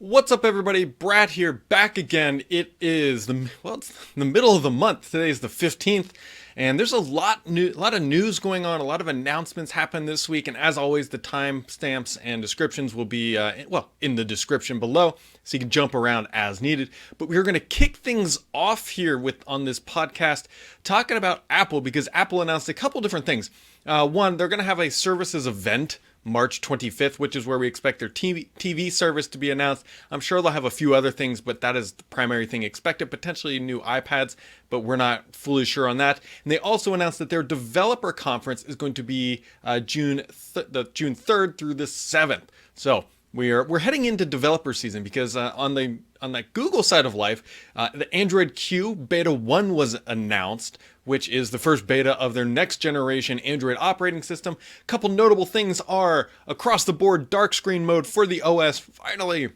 What's up, everybody? Brad here, back again. It's the middle of the month. Today is the 15th, and there's a lot of news going on. A lot of announcements happen this week, and as always, the timestamps and descriptions will be in the description below, so you can jump around as needed. But we're going to kick things off here on this podcast talking about Apple, because Apple announced a couple different things. One, they're going to have a services event March 25th, which is where we expect their TV service to be announced. I'm sure they'll have a few other things, but that is the primary thing expected. Potentially new iPads, but we're not fully sure on that. And they also announced that their developer conference is going to be June 3rd through the 7th. So we're heading into developer season, because on the Google side of life, the Android Q Beta 1 was announced, which is the first beta of their next generation Android operating system. A couple notable things are across the board dark screen mode for the OS. Finally,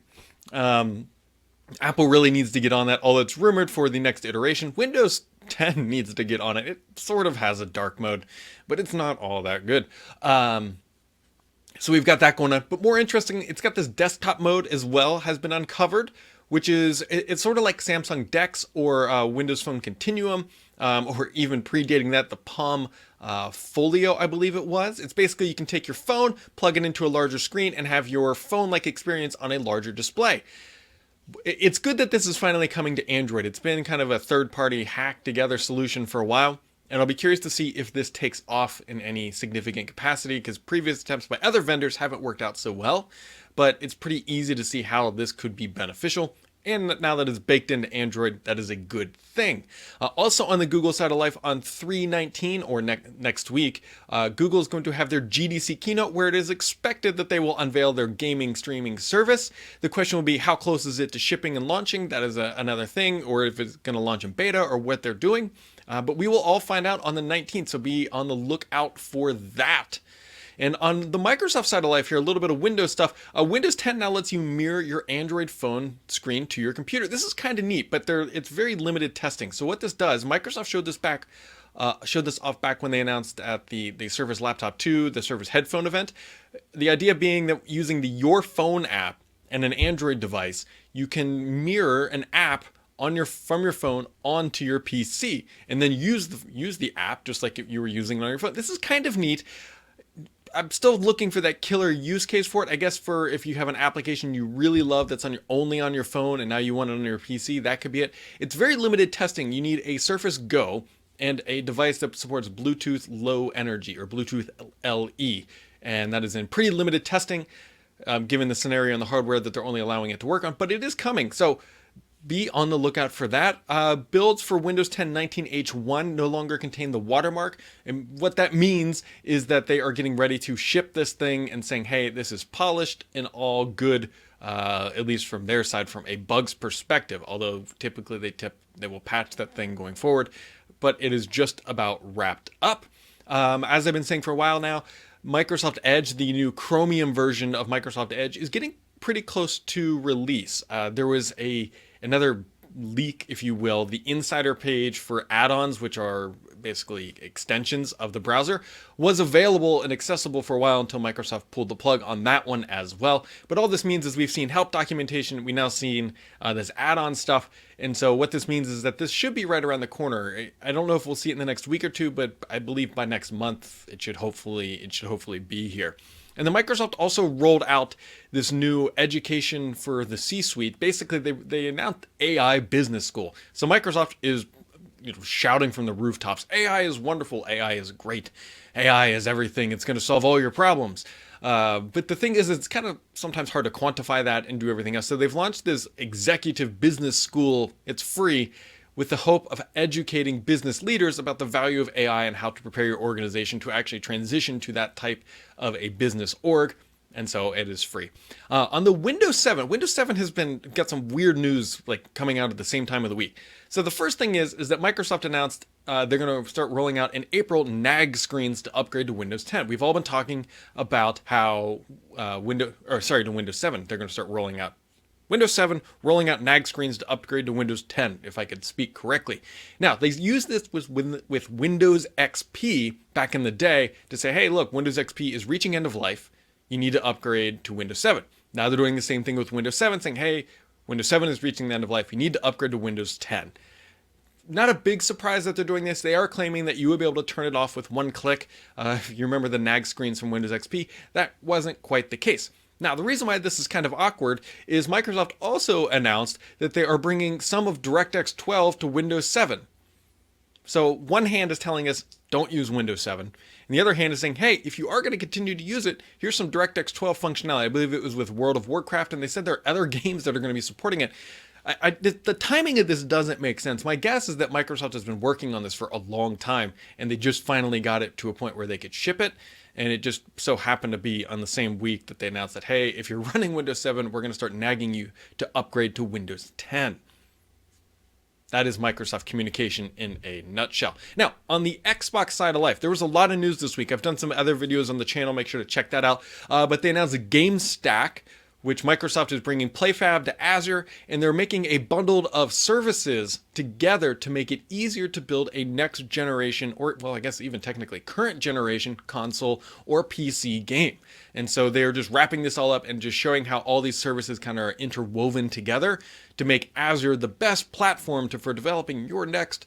Apple really needs to get on that, although it's rumored for the next iteration. Windows 10 needs to get on it. It sort of has a dark mode, but it's not all that good. So we've got that going on. But more interesting, it's got this desktop mode as well, has been uncovered, which is, it's sort of like Samsung DeX or Windows Phone Continuum, or even predating that, the Palm Folio, I believe it was. It's basically, you can take your phone, plug it into a larger screen, and have your phone-like experience on a larger display. It's good that this is finally coming to Android. It's been kind of a third-party hack-together solution for a while, and I'll be curious to see if this takes off in any significant capacity, because previous attempts by other vendors haven't worked out so well, but it's pretty easy to see how this could be beneficial. And now that it's baked into Android, that is a good thing. Also on the Google side of life, on 3/19 or next week, Google is going to have their GDC keynote, where it is expected that they will unveil their gaming streaming service. The question will be, how close is it to shipping and launching? That is another thing, or if it's going to launch in beta, or what they're doing. But we will all find out on the 19th, so be on the lookout for that. And on the Microsoft side of life here, a little bit of Windows stuff. Windows 10 now lets you mirror your Android phone screen to your computer. This is kind of neat, but it's very limited testing. So what this does, Microsoft showed this off back when they announced at the Surface Laptop 2, the Surface Headphone event. The idea being that using the Your Phone app and an Android device, you can mirror an app from your phone onto your PC, and then use the app just like if you were using it on your phone. This is kind of neat. I'm still looking for that killer use case for it. I guess for if you have an application you really love that's only on your phone, and now you want it on your PC, that could be it. It's very limited testing. You need a Surface Go and a device that supports Bluetooth Low Energy, or Bluetooth LE, and that is in pretty limited testing, given the scenario and the hardware that they're only allowing it to work on. But it is coming, so be on the lookout for that. Builds for Windows 10 19H1 no longer contain the watermark. And what that means is that they are getting ready to ship this thing and saying, hey, this is polished and all good, at least from their side, from a bugs perspective. Although typically they will patch that thing going forward. But it is just about wrapped up. As I've been saying for a while now, Microsoft Edge, the new Chromium version of Microsoft Edge, is getting pretty close to release. There was another leak, if you will. The insider page for add-ons, which are basically extensions of the browser, was available and accessible for a while until Microsoft pulled the plug on that one as well. But all this means is we've seen help documentation, we've now seen this add-on stuff, and so what this means is that this should be right around the corner. I don't know if we'll see it in the next week or two, but I believe by next month it should hopefully be here. And then Microsoft also rolled out this new education for the C-suite. Basically, they announced AI Business School. So Microsoft is shouting from the rooftops, AI is wonderful, AI is great, AI is everything, it's going to solve all your problems. But the thing is, it's kind of sometimes hard to quantify that and do everything else. So they've launched this executive business school. It's free, with the hope of educating business leaders about the value of AI and how to prepare your organization to actually transition to that type of a business org. And so it is free. On the Windows 7 has got some weird news coming out at the same time of the week. So the first thing is that Microsoft announced they're going to start rolling out in April NAG screens to upgrade to Windows 10. We've all been talking about how to Windows 7, they're going to start rolling out Windows 7 rolling out NAG screens to upgrade to Windows 10, if I could speak correctly. Now, they used this with Windows XP back in the day to say, hey, look, Windows XP is reaching end of life. You need to upgrade to Windows 7. Now they're doing the same thing with Windows 7, saying, hey, Windows 7 is reaching the end of life. You need to upgrade to Windows 10. Not a big surprise that they're doing this. They are claiming that you will be able to turn it off with one click. If you remember the nag screens from Windows XP, that wasn't quite the case. Now, the reason why this is kind of awkward is Microsoft also announced that they are bringing some of DirectX 12 to Windows 7. So one hand is telling us don't use Windows 7, and the other hand is saying, hey, if you are going to continue to use it, here's some DirectX 12 functionality. I believe it was with World of Warcraft, and they said there are other games that are going to be supporting it. The timing of this doesn't make sense. My guess is that Microsoft has been working on this for a long time, and they just finally got it to a point where they could ship it. And it just so happened to be on the same week that they announced that, hey, if you're running Windows 7, we're going to start nagging you to upgrade to Windows 10. That is Microsoft communication in a nutshell. Now, on the Xbox side of life, there was a lot of news this week. I've done some other videos on the channel. Make sure to check that out. But they announced a Game Stack, which Microsoft is bringing PlayFab to Azure, and they're making a bundle of services together to make it easier to build a next generation, or well, I guess even technically current generation console or PC game. And so they're just wrapping this all up and just showing how all these services kind of are interwoven together to make Azure the best platform for developing your next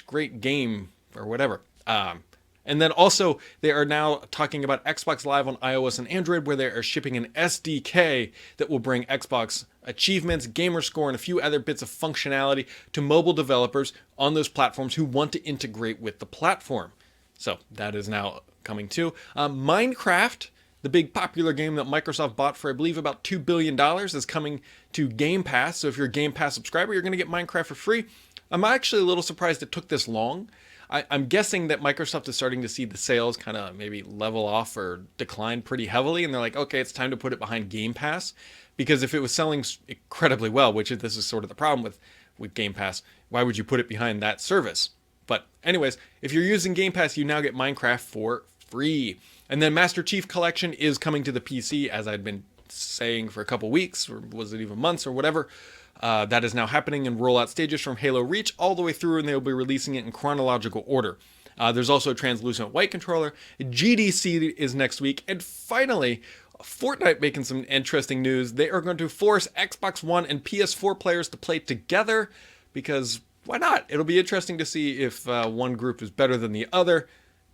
great game or whatever. And then also, they are now talking about Xbox Live on iOS and Android, where they are shipping an SDK that will bring Xbox achievements, gamer score, and a few other bits of functionality to mobile developers on those platforms who want to integrate with the platform. So that is now coming too. Minecraft, the big popular game that Microsoft bought for, I believe, about $2 billion, is coming to Game Pass. So if you're a Game Pass subscriber, you're going to get Minecraft for free. I'm actually a little surprised it took this long. I'm guessing that Microsoft is starting to see the sales kind of maybe level off or decline pretty heavily, and they're like, okay, it's time to put it behind Game Pass, because if it was selling incredibly well, which this is sort of the problem with Game Pass, why would you put it behind that service? But anyways, if you're using Game Pass, you now get Minecraft for free. And then Master Chief Collection is coming to the PC, as I'd been saying for a couple weeks, or was it even months or whatever. That is now happening in rollout stages from Halo Reach all the way through, and they'll be releasing it in chronological order. There's also a translucent white controller. GDC is next week. And finally, Fortnite making some interesting news. They are going to force Xbox One and PS4 players to play together, because why not? It'll be interesting to see if one group is better than the other.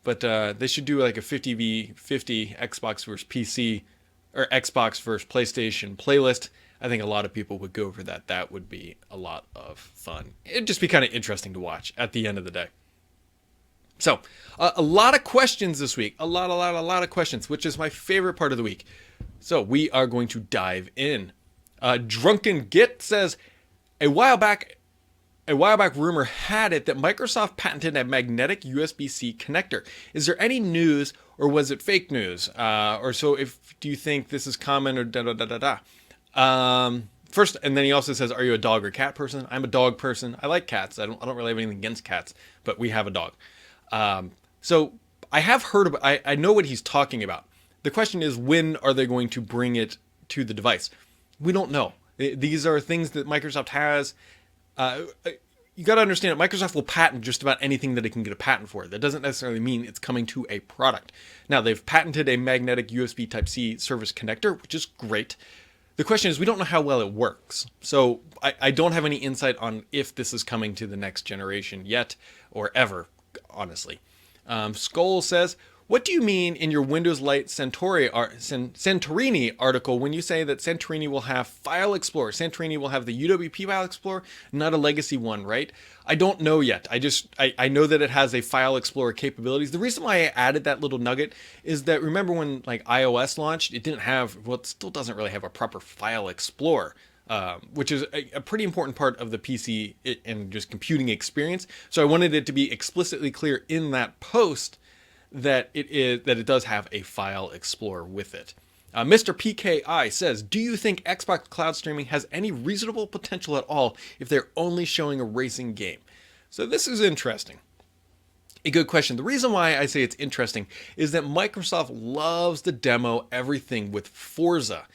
But they should do like a 50v50 Xbox versus PC, or Xbox versus PlayStation playlist. I think a lot of people would go for that. That would be a lot of fun. It'd just be kind of interesting to watch at the end of the day. So, a lot of questions this week. A lot of questions, which is my favorite part of the week. So, we are going to dive in. Drunken Git says, a while back rumor had it that Microsoft patented a magnetic USB-C connector. Is there any news, or was it fake news? Or so, do you think this is common, or da-da-da-da-da? First, and then he also says, are you a dog or cat person? I'm a dog person. I like cats. I don't really have anything against cats, but we have a dog. So I have heard about, I know what he's talking about. The question is, when are they going to bring it to the device? We don't know. These are things that Microsoft has. You got to understand that Microsoft will patent just about anything that it can get a patent for. That doesn't necessarily mean it's coming to a product. Now, they've patented a magnetic USB Type-C service connector, which is great. The question is, we don't know how well it works. So I don't have any insight on if this is coming to the next generation yet, or ever, honestly. Skull says, what do you mean in your Windows Lite Santorini article when you say that Santorini will have File Explorer? Santorini will have the UWP File Explorer, not a legacy one, right? I don't know yet. I know that it has a File Explorer capabilities. The reason why I added that little nugget is that, remember when like iOS launched, it didn't have, well, it still doesn't really have a proper File Explorer. Which is a pretty important part of the PC and just computing experience. So I wanted it to be explicitly clear in that post that it does have a File Explorer with it. Mr. PKI says, do you think Xbox Cloud Streaming has any reasonable potential at all if they're only showing a racing game? So this is interesting. A good question. The reason why I say it's interesting is that Microsoft loves to demo everything with Forza.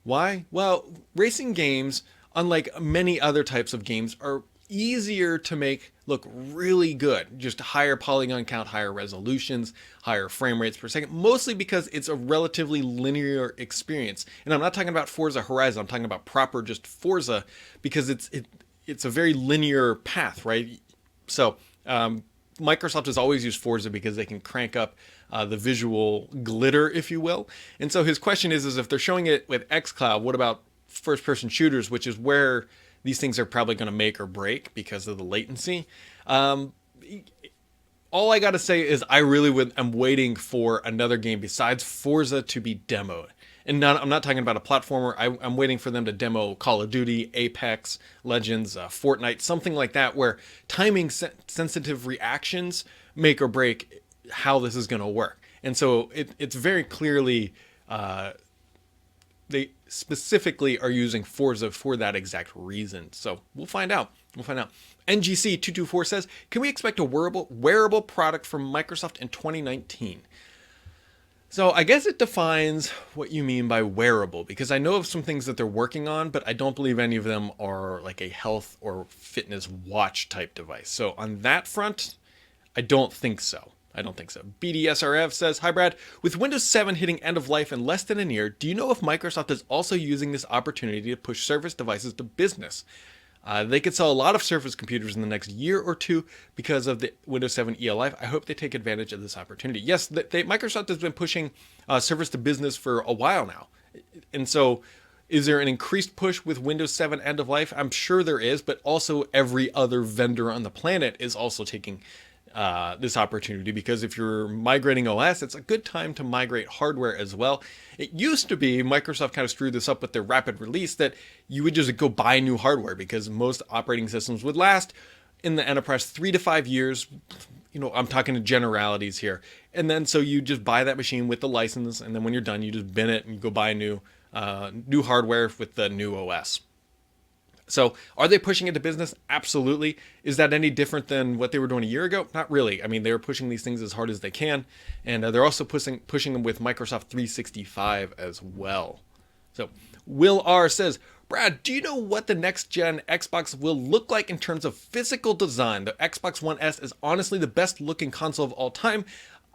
Why? Well, racing games, unlike many other types of games, are easier to make look really good. Just higher polygon count, higher resolutions, higher frame rates per second, mostly because it's a relatively linear experience. And I'm not talking about Forza Horizon, I'm talking about proper just Forza, because it's a very linear path, right? So Microsoft has always used Forza because they can crank up the visual glitter, if you will. And so his question is if they're showing it with xCloud, what about first-person shooters, which is where these things are probably going to make or break because of the latency? All I got to say is I really am waiting for another game besides Forza to be demoed. And I'm not talking about a platformer. I'm waiting for them to demo Call of Duty, Apex Legends, Fortnite, something like that, where timing sensitive reactions make or break how this is going to work. And so it's very clearly they specifically are using Forza for that exact reason. So we'll find out. NGC224 says, can we expect a wearable product from Microsoft in 2019? So I guess it defines what you mean by wearable, because I know of some things that they're working on, but I don't believe any of them are like a health or fitness watch type device. So on that front, I don't think so. BDSRF says, hi Brad, with Windows 7 hitting end of life in less than a year, do you know if Microsoft is also using this opportunity to push Surface devices to business? They could sell a lot of Surface computers in the next year or two because of the Windows 7 ELF. I hope they take advantage of this opportunity. Yes, Microsoft has been pushing Surface to business for a while now. And so is there an increased push with Windows 7 end of life? I'm sure there is, but also every other vendor on the planet is also taking this opportunity, because if you're migrating OS, it's a good time to migrate hardware as well. It used to be Microsoft kind of screwed this up with their rapid release, that you would just go buy new hardware because most operating systems would last in the enterprise 3 to 5 years. I'm talking in generalities here. And then so you just buy that machine with the license, and then when you're done, you just bin it and you go buy new hardware with the new OS. So are they pushing into business? Absolutely. Is that any different than what they were doing a year ago? Not really. I mean, they were pushing these things as hard as they can, and they're also pushing them with Microsoft 365 as well. So Will R says, Brad, do you know what the next gen Xbox will look like in terms of physical design? The Xbox One S is honestly the best looking console of all time.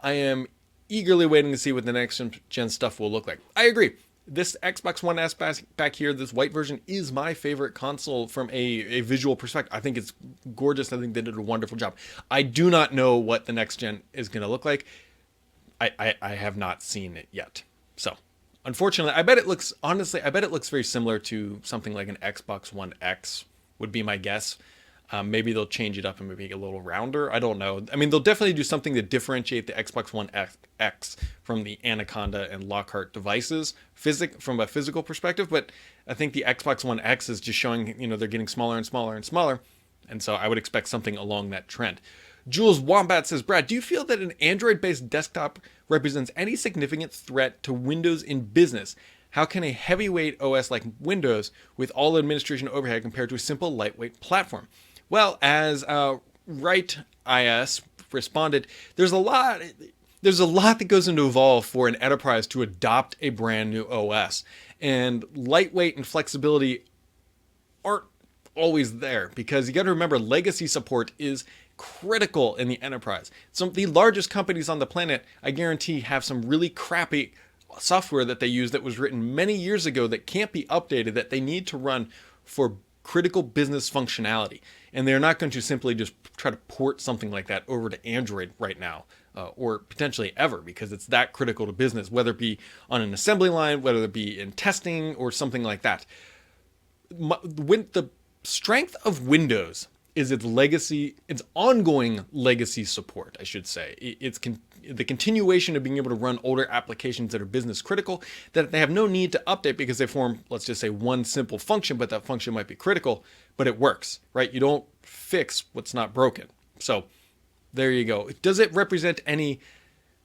I am eagerly waiting to see what the next gen stuff will look like. I agree. This Xbox One S back here, this white version, is my favorite console from a visual perspective. I think it's gorgeous. I think they did a wonderful job. I do not know what the next gen is going to look like. I have not seen it yet. So, unfortunately, I bet it looks very similar to something like an Xbox One X would be my guess. Maybe they'll change it up and make it a little rounder. I don't know. I mean, they'll definitely do something to differentiate the Xbox One X from the Anaconda and Lockhart devices from a physical perspective. But I think the Xbox One X is just showing, they're getting smaller and smaller and smaller. And so I would expect something along that trend. Jules Wombat says, Brad, do you feel that an Android-based desktop represents any significant threat to Windows in business? How can a heavyweight OS like Windows with all administration overhead compare to a simple lightweight platform? Well, as WriteIS responded, there's a lot that goes into evolve for an enterprise to adopt a brand new OS, and lightweight and flexibility aren't always there, because you got to remember legacy support is critical in the enterprise. Some of the largest companies on the planet, I guarantee, have some really crappy software that they use that was written many years ago that can't be updated, that they need to run for critical business functionality. And they're not going to simply just try to port something like that over to Android right now, or potentially ever, because it's that critical to business, whether it be on an assembly line, whether it be in testing or something like that. The strength of Windows is its legacy, its ongoing legacy support, I should say. It's the continuation of being able to run older applications that are business critical, that they have no need to update because they form, let's just say, one simple function, but that function might be critical, but it works, right? You don't fix what's not broken. So there you go. Does it represent any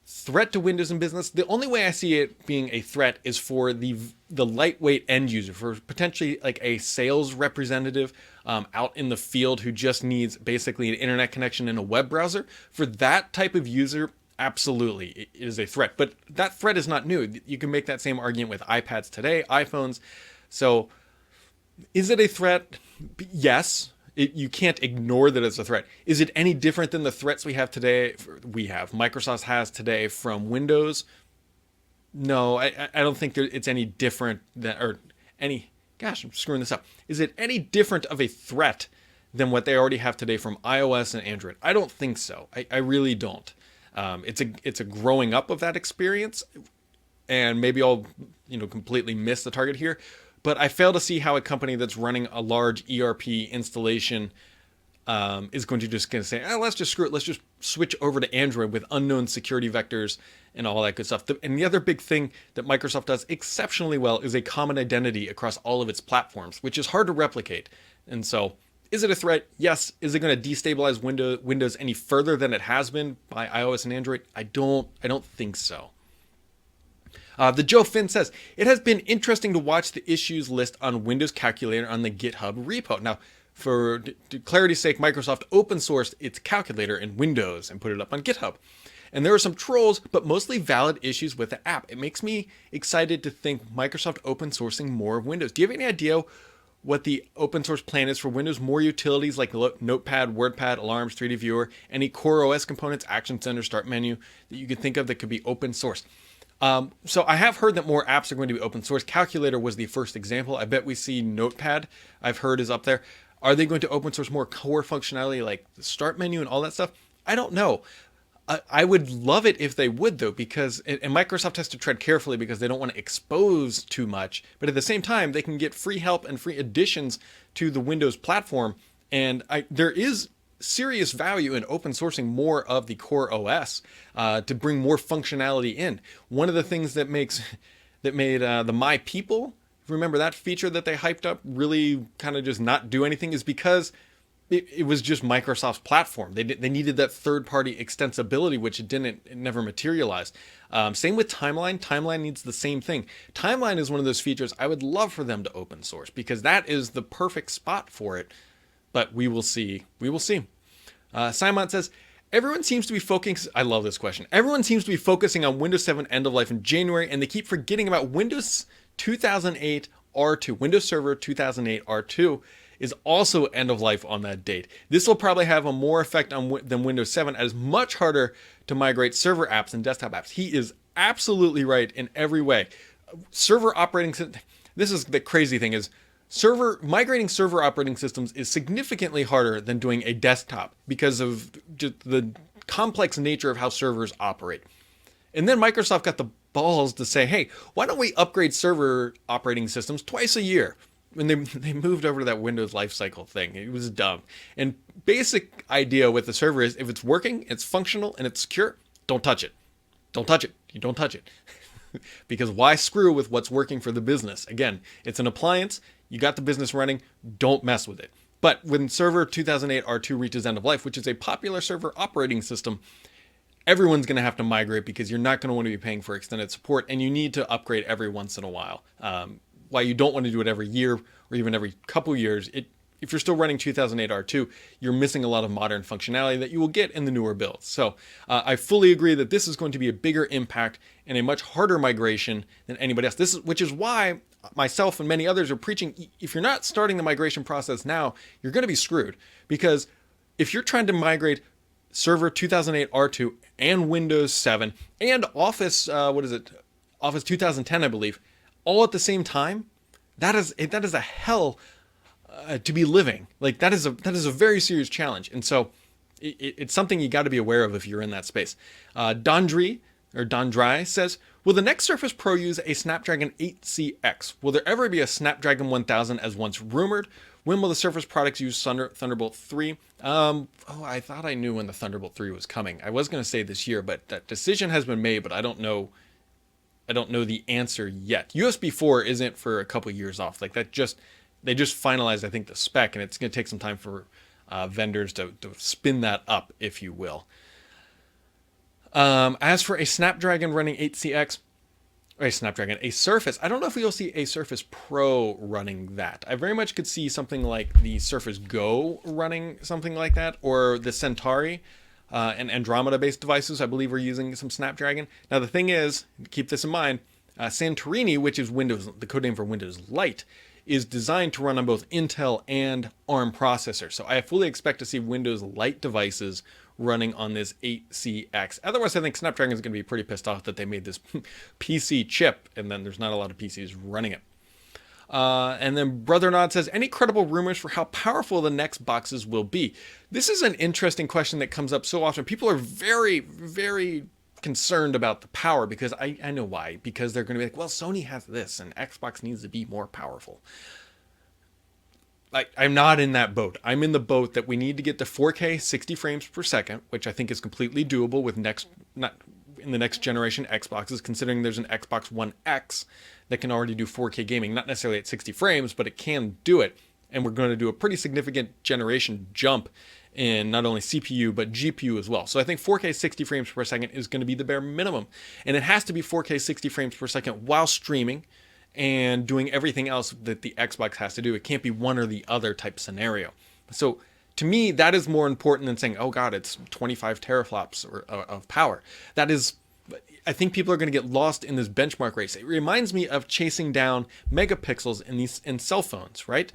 threat to Windows in business? The only way I see it being a threat is for the lightweight end user, for potentially like a sales representative out in the field who just needs basically an internet connection and a web browser. For that type of user, absolutely, it is a threat. But that threat is not new. You can make that same argument with iPads today, iPhones. So is it a threat? Yes. You can't ignore that it's a threat. Is it any different than the threats we have today? Microsoft has today from Windows? No, I don't think it's any different than, or any, gosh, I'm screwing this up. Is it any different of a threat than what they already have today from iOS and Android? I don't think so. I really don't. It's a growing up of that experience, and maybe I'll completely miss the target here, but I fail to see how a company that's running a large ERP installation is going to say, let's just screw it. Let's just switch over to Android with unknown security vectors and all that good stuff. And the other big thing that Microsoft does exceptionally well is a common identity across all of its platforms, which is hard to replicate. And so, is it a threat? Yes. Is it going to destabilize Windows any further than it has been by iOS and Android? I don't think so. The Joe Finn says, it has been interesting to watch the issues list on Windows Calculator on the GitHub repo. Now, for clarity's sake, Microsoft open sourced its calculator in Windows and put it up on GitHub. And there are some trolls, but mostly valid issues with the app. It makes me excited to think Microsoft open sourcing more of Windows. Do you have any idea what the open source plan is for Windows? More utilities like Notepad, WordPad, Alarms, 3D Viewer, any Core OS components, Action Center, Start Menu that you could think of that could be open source. So I have heard that more apps are going to be open source. Calculator was the first example. I bet we see Notepad, I've heard, is up there. Are they going to open source more core functionality like the Start Menu and all that stuff? I don't know. I would love it if they would, though, because and Microsoft has to tread carefully because they don't want to expose too much. But at the same time, they can get free help and free additions to the Windows platform. And there is serious value in open sourcing more of the core OS to bring more functionality in. One of the things that made the My People, remember that feature that they hyped up, really kind of just not do anything, is because it was just Microsoft's platform. They needed that third-party extensibility, which it never materialized. Same with Timeline. Timeline needs the same thing. Timeline is one of those features I would love for them to open source because that is the perfect spot for it. But we will see. We will see. Simon says, everyone seems to be focusing. I love this question. Everyone seems to be focusing on Windows 7 end of life in January, and they keep forgetting about Windows 2008 R2. Windows Server 2008 R2 is also end of life on that date. This will probably have a more effect than Windows 7, as much harder to migrate server apps and desktop apps. He is absolutely right in every way. Server operating system. This is the crazy thing is migrating server operating systems is significantly harder than doing a desktop because of just the complex nature of how servers operate. And then Microsoft got the balls to say, hey, why don't we upgrade server operating systems twice a year? When they moved over to that Windows lifecycle thing. It was dumb. And basic idea with the server is if it's working, it's functional, and it's secure, don't touch it. Don't touch it. You don't touch it. Because why screw with what's working for the business? Again, it's an appliance. You got the business running. Don't mess with it. But when Server 2008 R2 reaches end of life, which is a popular server operating system, everyone's going to have to migrate because you're not going to want to be paying for extended support, and you need to upgrade every once in a while. Why you don't want to do it every year or even every couple years, if you're still running 2008 R2, you're missing a lot of modern functionality that you will get in the newer builds. So I fully agree that this is going to be a bigger impact and a much harder migration than anybody else. Which is why myself and many others are preaching, if you're not starting the migration process now, you're going to be screwed. Because if you're trying to migrate Server 2008 R2 and Windows 7 and Office, Office 2010, I believe, all at the same time, that is a hell to be living. Like that is a very serious challenge, and so it's something you got to be aware of if you're in that space. Dondry says, will the next Surface Pro use a Snapdragon 8CX? Will there ever be a Snapdragon 1000 as once rumored? When will the Surface products use Thunderbolt 3? I thought I knew when the Thunderbolt 3 was coming. I was going to say this year, but that decision has been made, but I don't know the answer yet. USB 4 isn't for a couple years off. Like they just finalized, I think, the spec, and it's going to take some time for vendors to spin that up, if you will. As for a Snapdragon running 8CX, or a Surface, I don't know if we'll see a Surface Pro running that. I very much could see something like the Surface Go running something like that, or the Centauri. And Andromeda-based devices, I believe, are using some Snapdragon. Now, the thing is, keep this in mind, Santorini, which is the codename for Windows Lite, is designed to run on both Intel and ARM processors. So I fully expect to see Windows Lite devices running on this 8CX. Otherwise, I think Snapdragon is going to be pretty pissed off that they made this PC chip and then there's not a lot of PCs running it. And then Brother Nod says, any credible rumors for how powerful the next boxes will be? This is an interesting question that comes up so often. People are very, very concerned about the power because I know why. Because they're going to be like, well, Sony has this and Xbox needs to be more powerful. I'm not in that boat. I'm in the boat that we need to get to 4K 60 frames per second, which I think is completely doable with not in the next generation Xboxes, considering there's an Xbox One X that can already do 4K gaming, not necessarily at 60 frames, but it can do it. And we're going to do a pretty significant generation jump in not only CPU, but GPU as well. So I think 4K 60 frames per second is going to be the bare minimum. And it has to be 4K 60 frames per second while streaming and doing everything else that the Xbox has to do. It can't be one or the other type scenario. So to me, that is more important than saying, oh God, it's 25 teraflops of power. That is, I think people are going to get lost in this benchmark race. It reminds me of chasing down megapixels in cell phones, right?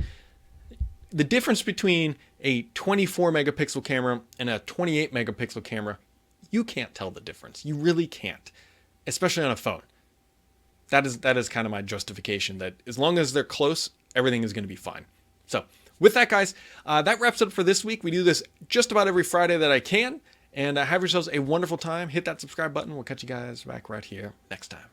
The difference between a 24 megapixel camera and a 28 megapixel camera, you can't tell the difference. You really can't, especially on a phone. That is kind of my justification that as long as they're close, everything is going to be fine. So with that, guys, that wraps it up for this week. We do this just about every Friday that I can. And have yourselves a wonderful time. Hit that subscribe button. We'll catch you guys back right here next time.